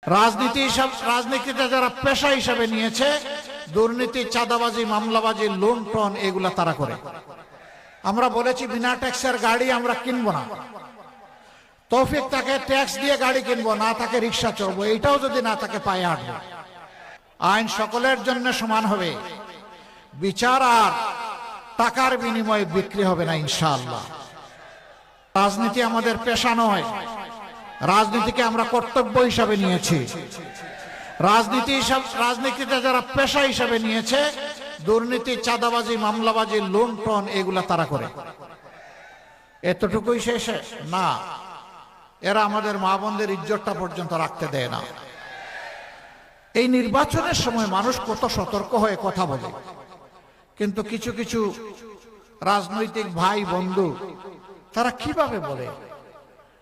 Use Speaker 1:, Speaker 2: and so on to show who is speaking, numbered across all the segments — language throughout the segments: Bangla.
Speaker 1: রাজনীতিটা যারা পেশা হিসাবে নিয়েছে, দুর্নীতি, চাঁদাবাজি, মামলাবাজি, লুণ্ঠন এগুলা তারা করে। আমরা বলেছি বিনা ট্যাক্সের গাড়ি আমরা কিনবো না। তৌফিক তাকে ট্যাক্স দিয়ে গাড়ি কিনবো, না তাকে রিক্সা চড়বো, এইটাও যদি না তাকে পায়ে হাঁটবো। আইন সকলের জন্য সমান হবে, বিচার আর টাকার বিনিময়ে বিক্রি হবে না ইনশাআল্লাহ। রাজনীতি আমাদের পেশা নয়, রাজনীতিকে আমরা কর্তব্য হিসাবে নিয়েছি। রাজনীতিটা যারা পেশা হিসাবে নিয়েছে, দুর্নীতি, চাঁদাবাজি, মামলাবাজি, লুণ্ঠন এগুলা তারা করে। এতটুকুই শেষে না, এরা আমাদের মা বোনদের ইজ্জতটা পর্যন্ত রাখতে দেয় না। এই নির্বাচনের সময় মানুষ কত সতর্ক হয়ে কথা বলে, কিন্তু কিছু কিছু রাজনৈতিক ভাই বন্ধু তারা কিভাবে বলে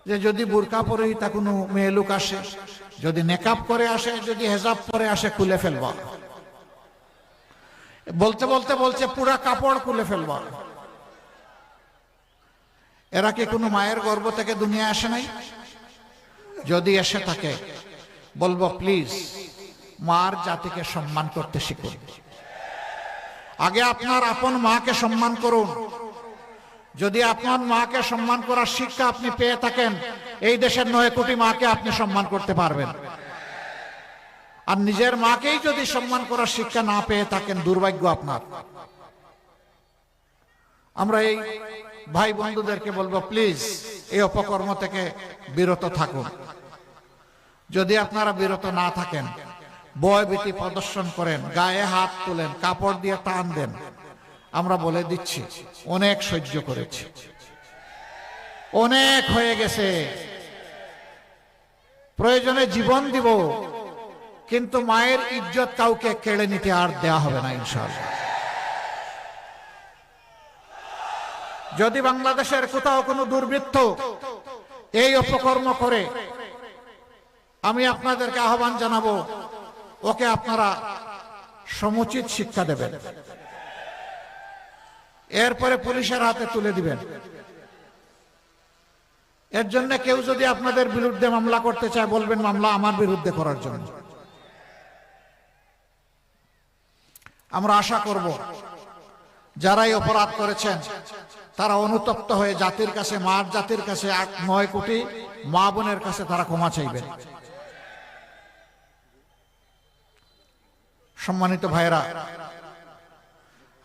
Speaker 1: যে যদি বুরকা পরে তা কোনো মেয়ে লোক আসে, যদি নেকাব করে আসে, যদি হেজাব পরে আসে, খুলে ফেলবা। বলতে বলতে বলছে পুরা কাপড় খুলে ফেলবা। এরা কি কোনো মায়ের গর্ভ থেকে দুনিয়া আসে নাই? যদি এসে থাকে বলবো প্লিজ মার জাতিকে সম্মান করতে শিখুন। আগে আপনার আপন মাকে সম্মান করুন। যদি আপনার মাকে সম্মান করার শিক্ষা আপনি পেয়ে থাকেন, এই দেশের 9 কোটি মাকে আপনি সম্মান করতে পারবেন। আর নিজের মাকেই যদি সম্মান করার শিক্ষা না পেয়ে থাকেন, দুর্ভাগ্য আপনার। আমরা এই ভাই বন্ধুদেরকে বলবো প্লিজ এই অপকর্ম থেকে বিরত থাকুন। যদি আপনারা বিরত না থাকেন, ভয়ভীতি প্রদর্শন করেন, গায়ে হাত তোলেন, কাপড় দিয়ে টান দেন, আমরা বলে দিচ্ছি অনেক সহ্য করেছি, অনেক হয়ে গেছে, প্রয়োজনে জীবন দিব, কিন্তু মায়ের ইজ্জত কাউকে কেড়ে নিতে আর দেয়া হবে না ইনশাআল্লাহ। যদি বাংলাদেশের কোথাও কোনো দুর্বৃত্ত এই অপকর্ম করে, আমি আপনাদেরকে আহ্বান জানাবো, ওকে আপনারা সমুচিত শিক্ষা দেবেন, এরপরে পুলিশের হাতে তুলে দিবেন। এর জন্য কেউ যদি আপনাদের বিরুদ্ধে মামলা করতে চায়, বলবেন মামলা আমার বিরুদ্ধে করার জন্য। আমরা আশা করব যারাই অপরাধ করেছেন তারা অনুতপ্ত হয়ে জাতির কাছে, মার জাতির কাছে, 9 কোটি মা বোনের কাছে তারা ক্ষমা চাইবেন। সম্মানিত ভাইরা,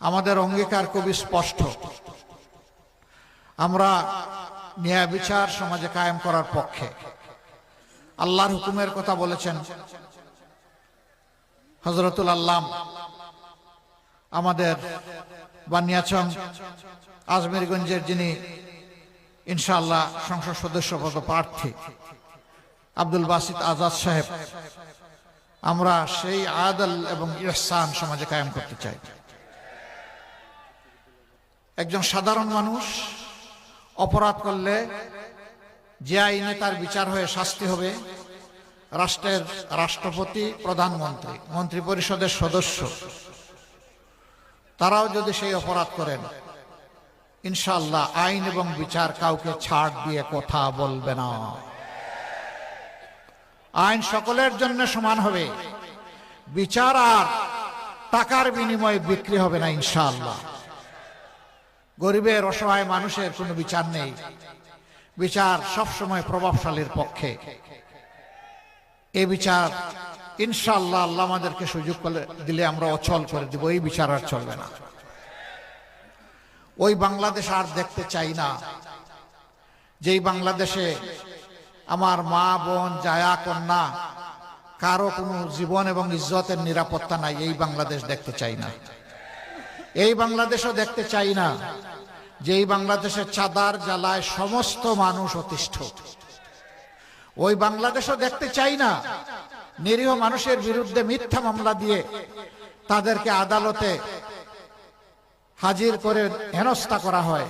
Speaker 1: আমাদের অঙ্গীকার খুবই স্পষ্ট। আমরা ন্যায় বিচার সমাজে কায়েম করার পক্ষে। আল্লাহর হুকুমের কথা বলেছেন হযরতুল আল্লাম আমাদের বানিয়াচং আজমিরগঞ্জের, যিনি ইনশাআল্লাহ সংসদ সদস্য পদপ্রার্থী, আব্দুল বাসিত আজাদ সাহেব। আমরা সেই আদল এবং ইহসান সমাজে কায়েম করতে চাই। একজন সাধারণ মানুষ অপরাধ করলে যে আইনে তার বিচার হয়ে শাস্তি হবে, রাষ্ট্রের রাষ্ট্রপতি, প্রধানমন্ত্রী, মন্ত্রী পরিষদের সদস্য, তারাও যদি সেই অপরাধ করেন, ইনশাআল্লাহ আইন এবং বিচার কাউকে ছাড় দিয়ে কথা বলবে না। আইন সকলের জন্য সমান হবে, বিচার আর টাকার বিনিময়ে বিক্রি হবে না ইনশাআল্লাহ। গরিবের, অসহায় মানুষের কোনো বিচার নেই, বিচার সবসময় প্রভাবশালীর পক্ষে। এই বিচার ইনশাআল্লাহ আল্লাহ আমাদেরকে সুযোগ দিলে আমরা অচল করে দিব, এই বিচার আর চলবে না। ওই বাংলাদেশ আর দেখতে চাই না, যেই বাংলাদেশে আমার মা বোন, জায়া কন্যা কারো কোনো জীবন এবং ইজ্জতের নিরাপত্তা নাই। এই বাংলাদেশ দেখতে চাই না। এই বাংলাদেশও দেখতে চাই না যেই বাংলাদেশের চাঁদার জ্বালায় সমস্ত মানুষ অতিষ্ঠ। ওই বাংলাদেশও দেখতে চাই না নিরীহ মানুষের বিরুদ্ধে মিথ্যা মামলা দিয়ে তাদেরকে আদালতে হাজির করে হেনস্থা করা হয়,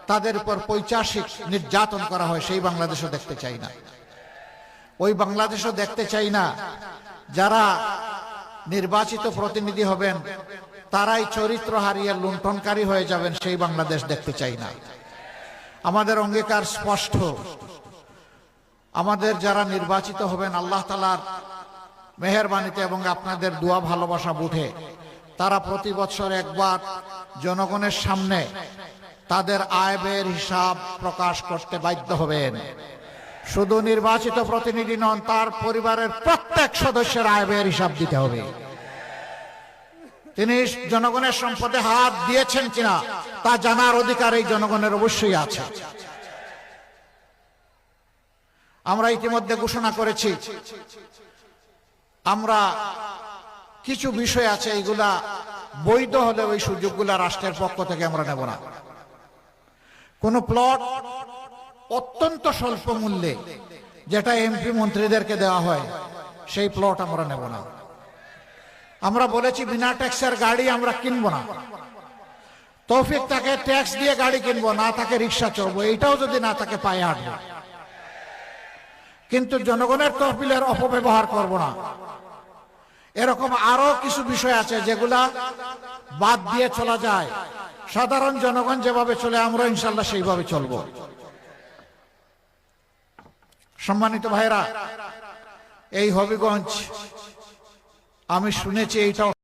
Speaker 1: তাদের উপর পৈশাচিক নির্যাতন করা হয়। সেই বাংলাদেশও দেখতে চাই না। ওই বাংলাদেশও দেখতে চাই না যারা নির্বাচিত প্রতিনিধি হবেন তারাই চরিত্র হারিয়ে লুণ্ঠনকারী হয়ে যাবেন। সেই বাংলাদেশ দেখতে চাই না। আমাদের অঙ্গীকার স্পষ্ট। আমাদের যারা নির্বাচিত হবেন আল্লাহ তাআলার মেহেরবানিতে এবং আপনাদের দোয়া ভালোবাসা বুঝে তারা প্রতি বছর একবার জনগণের সামনে তাদের আয় ব্যয়ের হিসাব প্রকাশ করতে বাধ্য হবেন। শুধু নির্বাচিত প্রতিনিধি নন, তার পরিবারের প্রত্যেক সদস্যের আয় ব্যয়ের হিসাব দিতে হবে। তিনি জনগণের সম্পদে হাত দিয়েছেন কিনা তা জানার অধিকার এই জনগণের অবশ্যই আছে। আমরা ইতিমধ্যে ঘোষণা করেছি আমরা কিছু বিষয় আছে এইগুলা বৈধ হলে ওই সুযোগগুলা রাষ্ট্রের পক্ষ থেকে আমরা নেব না। কোন প্লট অত্যন্ত স্বল্প মূল্যে যেটা এমপি মন্ত্রীদেরকে দেওয়া হয় সেই প্লট আমরা নেব না। আমরা বলেছি বিনা ট্যাক্সের গাড়ি আমরা কিনবো না। তৌফিক তাকে ট্যাক্স দিয়ে গাড়ি কিনবো, না তাকে রিক্সা চড়বো, এইটাও যদি না তাকে পায়ে হাঁটবো, কিন্তু জনগণের তহবিলের অপব্যবহার করব না। এরকম আরো কিছু বিষয় আছে যেগুলা বাদ দিয়ে চলা যায়। সাধারণ জনগণ যেভাবে চলে আমরা ইনশাল্লাহ সেইভাবে চলবো। সম্মানিত ভাইরা, এই হবিগঞ্জ আমি শুনেছি এইটাও